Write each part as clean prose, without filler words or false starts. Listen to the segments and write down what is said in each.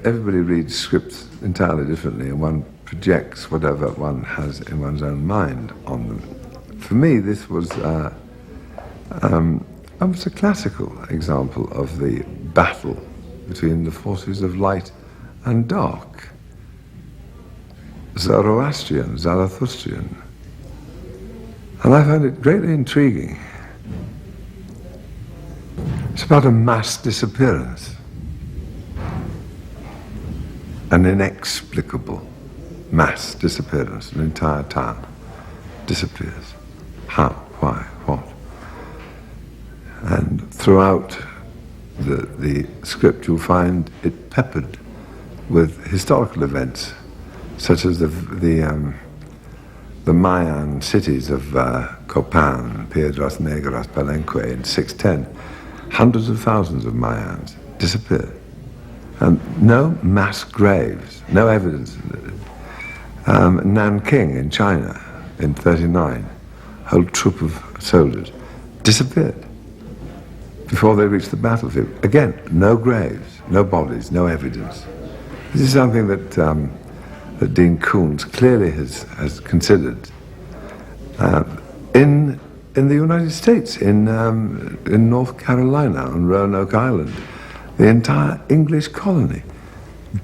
Everybody reads scripts entirely differently, and one projects whatever one has in one's own mind on them. For me, this was almost a classical example of the battle between the forces of light and dark. Zoroastrian, Zarathustrian. And I found it greatly intriguing. It's about a mass disappearance. An inexplicable mass disappearance. An entire town disappears. How? Why? What? And throughout the script you'll find it peppered with historical events, such as the Mayan cities of Copan, Piedras Negras, Palenque in 610. Hundreds of thousands of Mayans disappeared. And no mass graves, no evidence. Nanking in China in 39, a whole troop of soldiers disappeared before they reached the battlefield. Again, no graves, no bodies, no evidence. This is something that that Dean Koontz clearly has considered in the United States, in North Carolina, on Roanoke Island. The entire English colony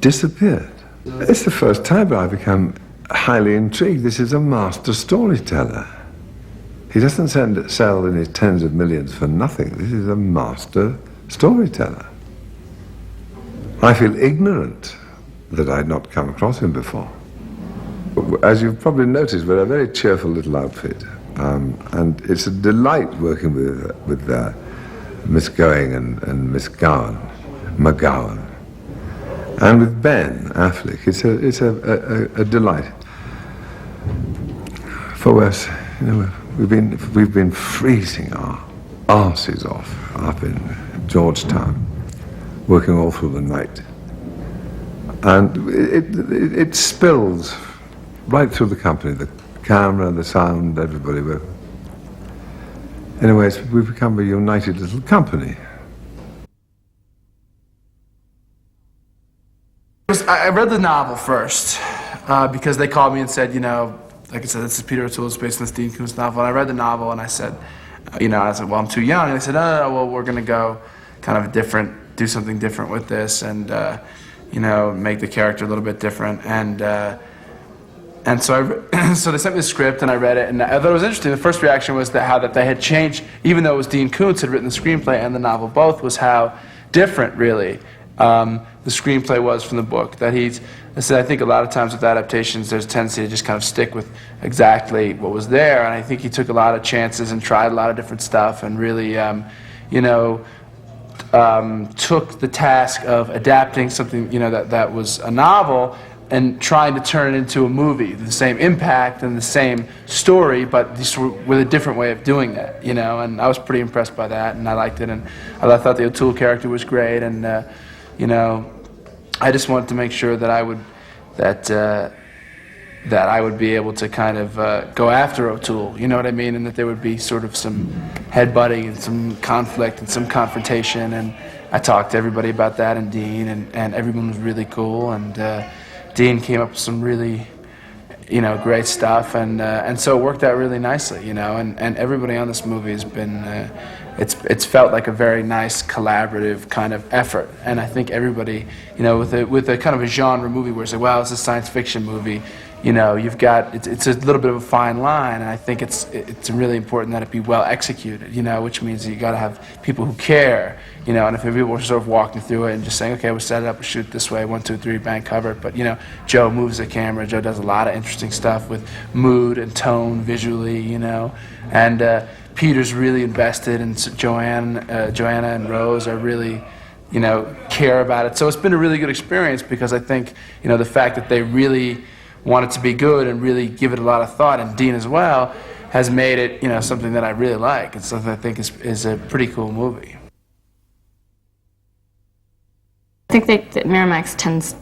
disappeared. It's the first time I've become highly intrigued. This is a master storyteller. He doesn't sell in his tens of millions for nothing. This is a master storyteller. I feel ignorant that I'd not come across him before. As you've probably noticed, we're a very cheerful little outfit, and it's a delight working with Miss Going and Miss McGowan, and with Ben Affleck. It's a delight. For us, you know, we've been freezing our arses off up in Georgetown, working all through the night. And it spills right through the company, the camera, the sound, everybody. Anyways, we've become a united little company. I read the novel first because they called me and said, you know, like I said, this is Peter O'Toole's based on this Dean Koontz novel. And I read the novel and I said, I said, well, I'm too young. And they said, no, well, we're going to go kind of do something different with this, and make the character a little bit different. And so so they sent me the script and I read it, and I thought it was interesting. The first reaction was that they had changed, even though it was Dean Koontz had written the screenplay and the novel both, was how different really the screenplay was from the book. I said, I think a lot of times with adaptations there's a tendency to just kind of stick with exactly what was there, and I think he took a lot of chances and tried a lot of different stuff and really took the task of adapting something that was a novel and trying to turn it into a movie, the same impact and the same story, but just with a different way of doing that, and I was pretty impressed by that, and I liked it, and I thought the O'Toole character was great, and I just wanted to make sure that I would be able to kind of go after O'Toole, you know what I mean, and that there would be sort of some headbutting and some conflict and some confrontation, and I talked to everybody about that, and Dean, and everyone was really cool, and Dean came up with some really, great stuff, and so it worked out really nicely, and everybody on this movie has been, it's felt like a very nice collaborative kind of effort, and I think everybody, with a kind of a genre movie where it's like, wow, it's a science fiction movie, you've got, it's a little bit of a fine line, and I think it's really important that it be well executed, which means you got to have people who care, and if people are sort of walking through it and just saying, okay, we'll set it up, we'll shoot this way, 1, 2, 3, bang, cover it, but Joe moves the camera, Joe does a lot of interesting stuff with mood and tone visually, and Peter's really invested, and Joanna and Rose are really, care about it, so it's been a really good experience, because I think, the fact that they really want it to be good and really give it a lot of thought, and Dean as well, has made it, something that I really like. It's something I think is a pretty cool movie. I think that Miramax tends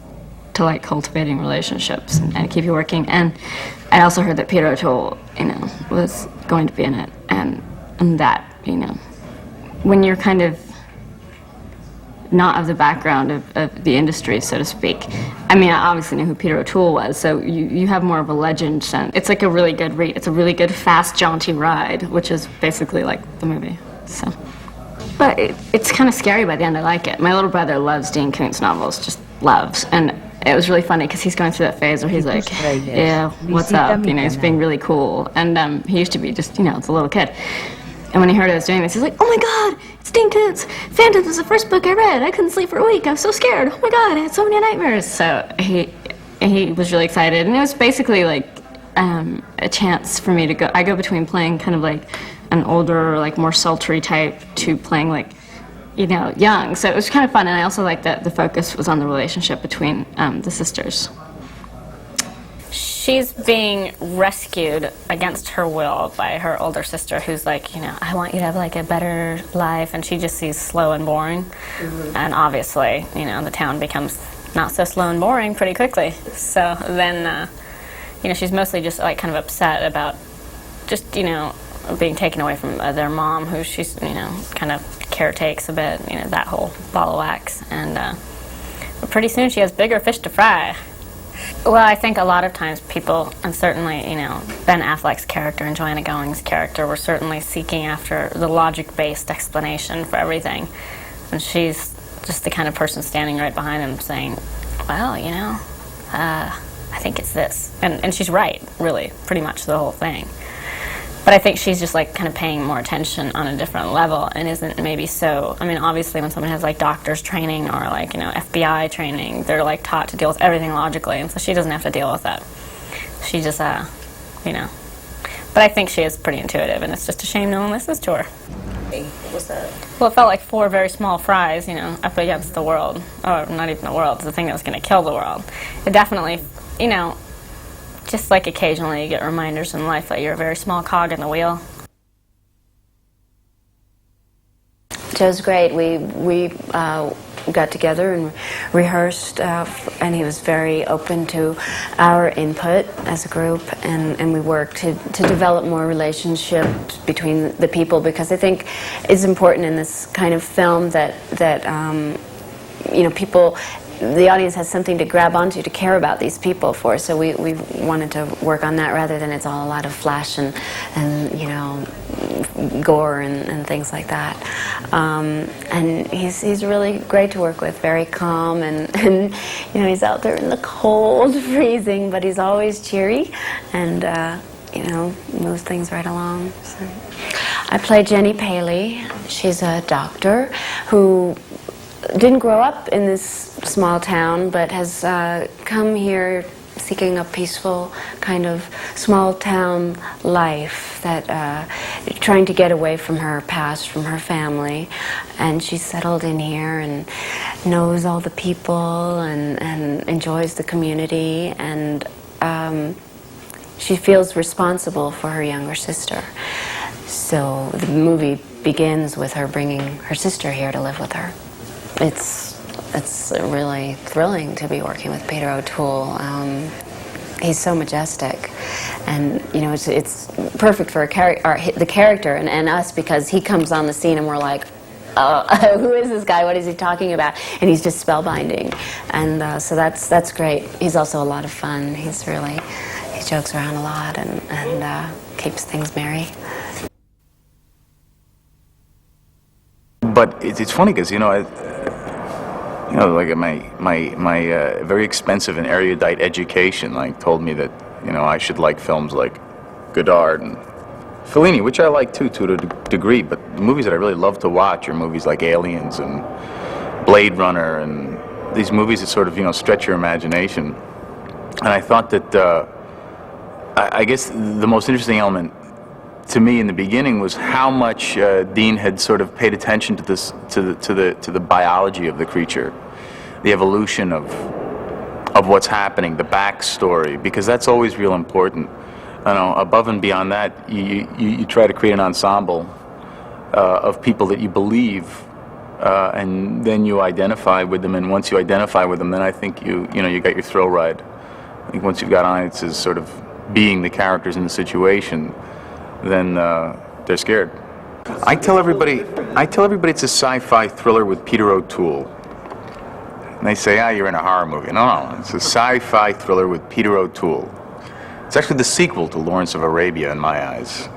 to like cultivating relationships and keep you working. And I also heard that Peter O'Toole, was going to be in it, and that, when you're kind of not of the background of the industry, so to speak. I mean, I obviously knew who Peter O'Toole was, so you have more of a legend sense. It's like a really good read. It's a really good, fast, jaunty ride, which is basically like the movie. So, but it's kind of scary by the end. I like it. My little brother loves Dean Koontz novels, just loves, and it was really funny because he's going through that phase where he's like, yeah, what's up? You know, he's being really cool, and he used to be just, you know, it's a little kid. And when he heard I was doing this, he's like, oh my God, it's Dean Koontz. Phantoms was the first book I read. I couldn't sleep for a week. I was so scared. Oh my God, I had so many nightmares. So he was really excited. And it was basically like a chance for me to go. I go between playing kind of like an older, like more sultry type to playing like, you know, young. So it was kind of fun. And I also liked that the focus was on the relationship between the sisters. She's being rescued against her will by her older sister, who's like, you know, I want you to have like a better life, and she just sees slow and boring. And obviously, you know, the town becomes not so slow and boring pretty quickly. So then, you know, she's mostly just like kind of upset about just, you know, being taken away from their mom, who she's, you know, kind of caretakes a bit, you know, that whole ball of wax. And but pretty soon she has bigger fish to fry. Well, I think a lot of times people, and certainly, you know, Ben Affleck's character and Joanna Going's character were certainly seeking after the logic-based explanation for everything. And she's just the kind of person standing right behind him saying, well, you know, I think it's this. And she's right, really, pretty much the whole thing. But I think she's just like kind of paying more attention on a different level and isn't maybe so, I mean, obviously when someone has like doctor's training or like, you know, FBI training, they're like taught to deal with everything logically, and so she doesn't have to deal with that. She just, you know. But I think she is pretty intuitive, and it's just a shame no one listens to her. What's that? Well, it felt like 4 very small fries, you know, up against the world. Or not even the world, the thing that was going to kill the world. It definitely, you know, just like occasionally you get reminders in life that you're a very small cog in the wheel. Joe's great. We got together and rehearsed, and he was very open to our input as a group, and we worked to develop more relationships between the people, because I think it's important in this kind of film that you know, people, the audience has something to grab onto, to care about these people for. So we wanted to work on that rather than it's all a lot of flash and you know, gore and things like that. And he's really great to work with, very calm, and you know, he's out there in the cold, freezing, but he's always cheery and you know, moves things right along. So. I play Jenny Paley. She's a doctor who didn't grow up in this small town, but has come here seeking a peaceful kind of small town life, that trying to get away from her past, from her family. And she's settled in here and knows all the people and enjoys the community, and she feels responsible for her younger sister. So the movie begins with her bringing her sister here to live with her. It's really thrilling to be working with Peter O'Toole. He's so majestic, and you know, it's perfect for the character and us, because he comes on the scene and we're like, who is this guy? What is he talking about? And he's just spellbinding, and so that's great. He's also a lot of fun. He jokes around a lot and keeps things merry. But it's funny because, you know, like my very expensive and erudite education, like, told me that, you know, I should like films like Godard and Fellini, which I like too, to a degree. But the movies that I really love to watch are movies like Aliens and Blade Runner, and these movies that sort of, you know, stretch your imagination. And I thought that I guess the most interesting element to me in the beginning was how much Dean had sort of paid attention to this, to the biology of the creature, the evolution of what's happening, the backstory, because that's always real important. You know, above and beyond that, you try to create an ensemble of people that you believe, and then you identify with them. And once you identify with them, then I think you got your thrill ride. I think once you've got audiences as sort of being the characters in the situation, then they're scared. I tell everybody it's a sci-fi thriller with Peter O'Toole. And they say, you're in a horror movie. No, it's a sci-fi thriller with Peter O'Toole. It's actually the sequel to Lawrence of Arabia in my eyes.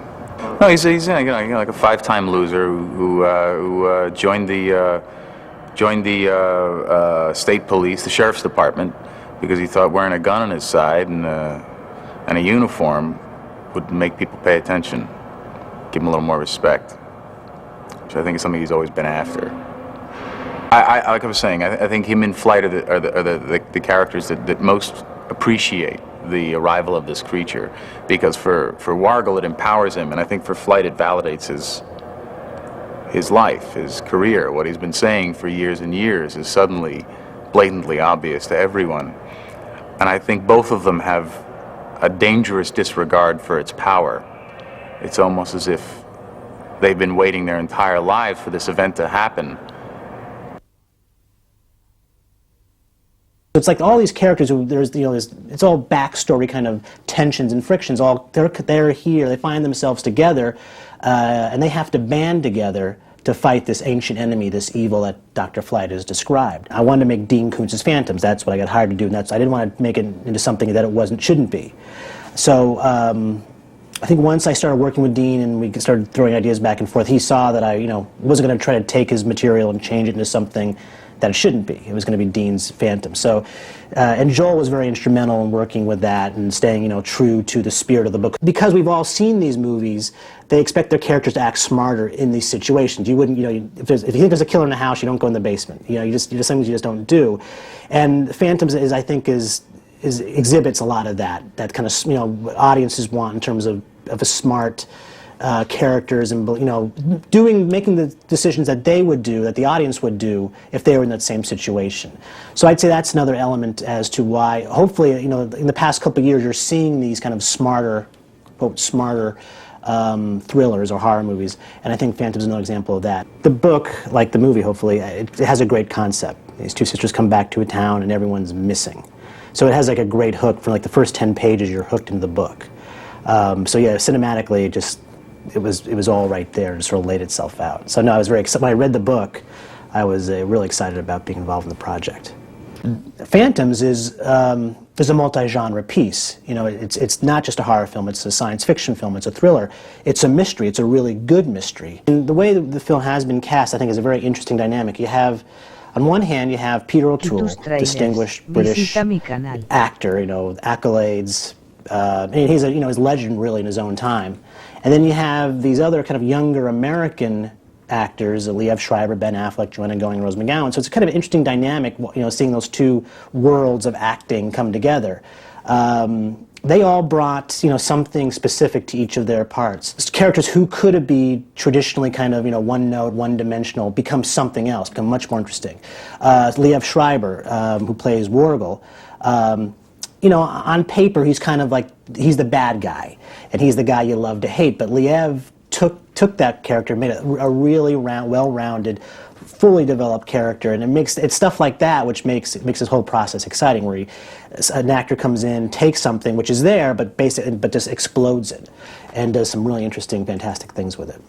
No, he's like a five-time loser who joined the state police, the sheriff's department, because he thought wearing a gun on his side and a uniform would make people pay attention, give him a little more respect, which I think is something he's always been after. Like I was saying, I think him and Flight are the characters that most appreciate the arrival of this creature, because for Wargle it empowers him, and I think for Flight it validates his life, his career. What he's been saying for years and years is suddenly blatantly obvious to everyone. And I think both of them have a dangerous disregard for its power. It's almost as if they've been waiting their entire lives for this event to happen. It's like all these characters, it's all backstory kind of tensions and frictions. They're here, they find themselves together, and they have to band together to fight this ancient enemy, this evil that Dr. Flight has described. I wanted to make Dean Koontz's Phantoms. That's what I got hired to do, and I didn't want to make it into something that it shouldn't be. So I think once I started working with Dean and we started throwing ideas back and forth, he saw that I wasn't going to try to take his material and change it into something that it shouldn't be. It was going to be Dean's Phantom. So, and Joel was very instrumental in working with that and staying, true to the spirit of the book. Because we've all seen these movies, they expect their characters to act smarter in these situations. You wouldn't, if you think there's a killer in the house, you don't go in the basement. You just things you just don't do. And Phantoms I think exhibits a lot of that kind of, what audiences want in terms of a smart characters and making the decisions that they would do, that the audience would do if they were in that same situation. So I'd say that's another element as to why, hopefully, in the past couple of years, you're seeing these kind of smarter, quote, smarter thrillers or horror movies, and I think Phantom's another example of that. The book, like the movie, hopefully, it has a great concept. These two sisters come back to a town and everyone's missing. So it has like a great hook. For like the first 10 pages, you're hooked into the book. So yeah, cinematically, it was all right there and sort of laid itself out. So no, I was very excited. When I read the book, I was really excited about being involved in the project. Phantoms is a multi-genre piece. It's not just a horror film, it's a science fiction film, it's a thriller, it's a mystery, it's a really good mystery. And the way that the film has been cast, I think, is a very interesting dynamic. You have, on one hand, you have Peter O'Toole, distinguished British actor, accolades, and he's a legend really in his own time. And then you have these other kind of younger American actors, Liev Schreiber, Ben Affleck, Joanna Going, Rose McGowan. So it's kind of an interesting dynamic, seeing those two worlds of acting come together. They all brought, something specific to each of their parts. Characters who could be traditionally kind of, one note, one-dimensional, become something else, become much more interesting. Liev Schreiber, who plays Wargle, on paper, he's kind of like, he's the bad guy, and he's the guy you love to hate, but Liev took that character, made it a really well-rounded, fully developed character, and it's stuff like that which makes this whole process exciting, where an actor comes in, takes something which is there, but just explodes it, and does some really interesting, fantastic things with it.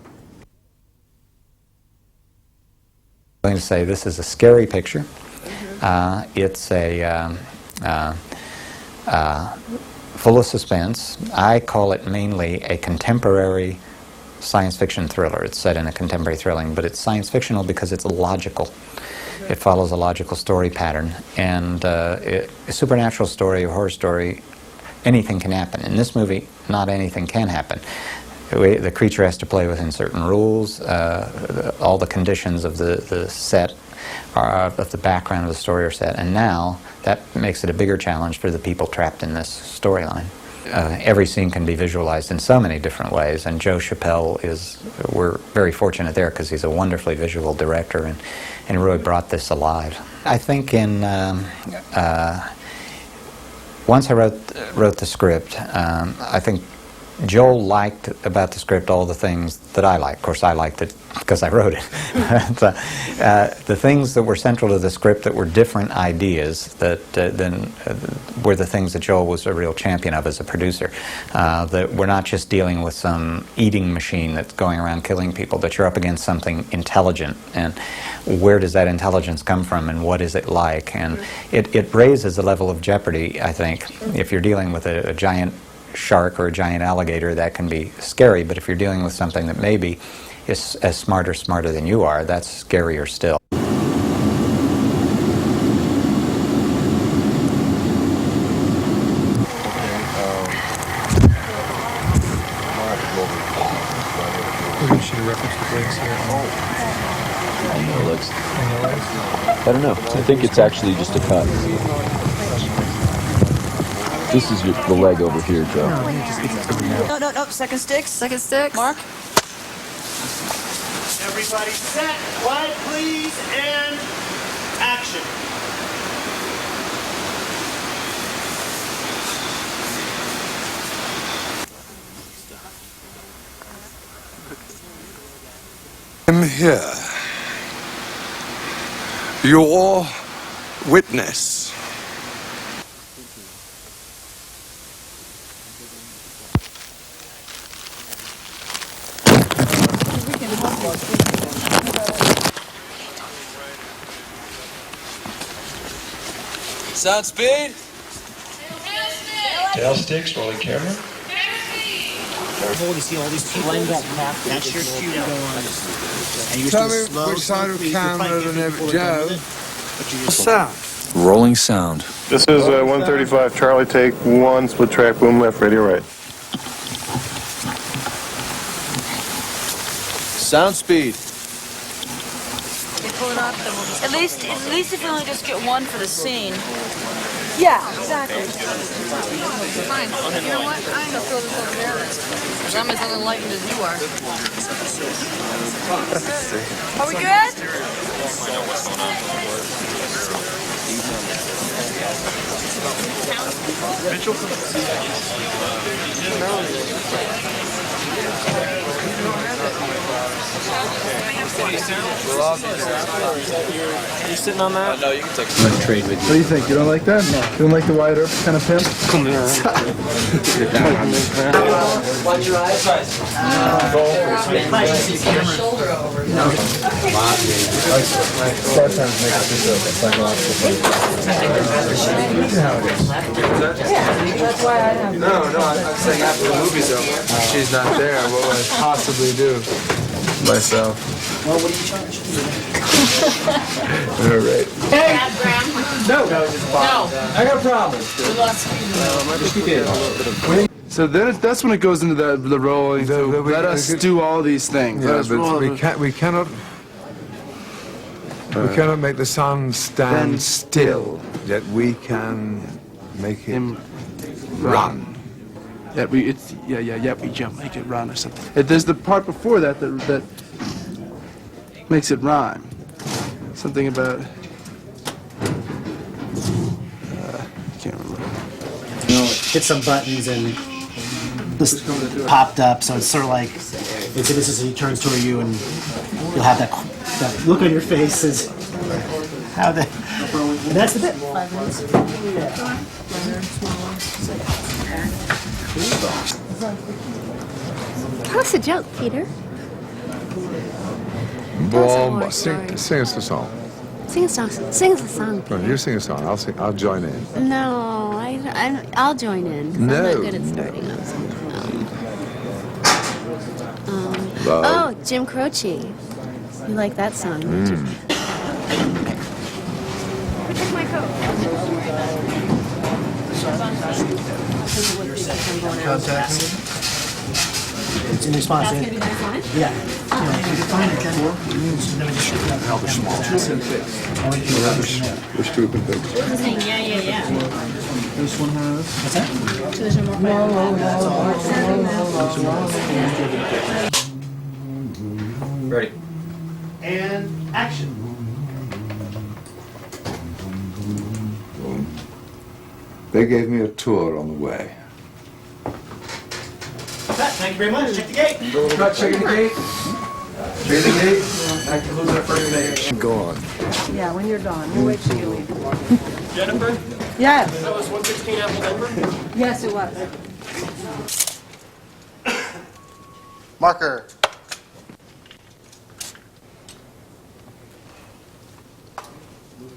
I'm going to say this is a scary picture. It's full of suspense. I call it mainly a contemporary science fiction thriller. It's set in a contemporary thrilling, but it's science fictional because it's logical. It follows a logical story pattern. And a supernatural story, a horror story, anything can happen. In this movie, not anything can happen. The creature has to play within certain rules. All the conditions of the set, of the background of the story are set. And now, that makes it a bigger challenge for the people trapped in this storyline. Every scene can be visualized in so many different ways, and Joe Chappelle we're very fortunate there because he's a wonderfully visual director and really brought this alive. I think once I wrote the script, I think Joel liked about the script all the things that I liked. Of course, I liked it because I wrote it. The things that were central to the script that were different ideas that were the things that Joel was a real champion of as a producer. That we're not just dealing with some eating machine that's going around killing people, that you're up against something intelligent, and where does that intelligence come from, and what is it like? And it raises the level of jeopardy, I think. If you're dealing with a giant shark or a giant alligator, that can be scary, but if you're dealing with something that maybe is as smarter than you are, that's scarier still. I don't know. I think it's actually just a cut. This is the leg over here, Joe. No. Second sticks. Mark. Everybody set. Quiet, please, and action. I'm here. Your witness. Sound speed. Tail sticks, rolling camera. You see all these people in that path. That's your cue to go on. And you're Tell just me slow, which side of the slow, camera you and fight every people are done Joe. with it, but you just Rolling sound. This is 135 Charlie, take 1, split track, boom left, radio right. Sound speed. You pull it up, then we'll just... At least if we only just get one for the scene. Yeah, exactly. Fine. You know what? I'm gonna throw this over there because I'm as unenlightened as you are. Are we good? You sitting on that? No, you can take I'm gonna trade with you. What do you think? You don't like that? No. You don't like the Wyatt Earp kind of pimp? Watch your eyes. Shoulder over. Start times make it just a psychological thing. That's why I have. No, I'm saying after the movie's over, she's not there, what would I possibly do myself? Well, what do you charge? All right. Hey! No. I got a problem. So then that's when it goes into the rolling. So let us do all these things. Yeah, but we cannot make the sun stand still, yet we can make it run. Yeah, we jump, make it run or something. There's the part before that that makes it rhyme. Something about can't remember. Hit some buttons and this popped up, so it's sort of like this is he turns toward you and you'll have that look on your face is how the and that's the bit. 5 minutes. Tell us a joke, Peter. Boom! Sing us a song. Sing us a song. No, you sing a song. I'll join in. No, I'll join in. 'Cause I'm No. not good at starting up songs. Oh, Jim Croce. You like that song, don't you? Take my coat. It's in response to it. Yeah. We're stupid things. Yeah. What's that? Ready. And action. They gave me a tour on the way. Thank you very much. Check the gate. Not checking the gate. Check the gate. I can lose our first day. Go on. Yeah, when you're done. We'll wait till you leave. Jennifer? Yes. That was 116 Apple Denver? Yes, it was. Marker.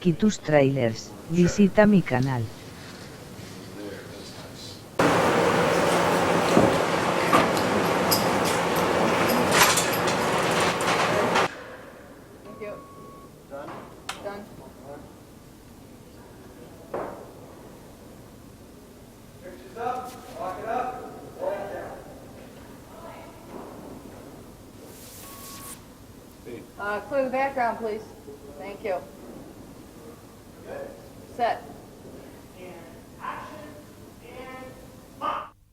Quitus Trailers, visita mi canal. Thank you. Done? Done. Pictures up, lock it up, roll it down. Clear the background, please. Thank you. Set.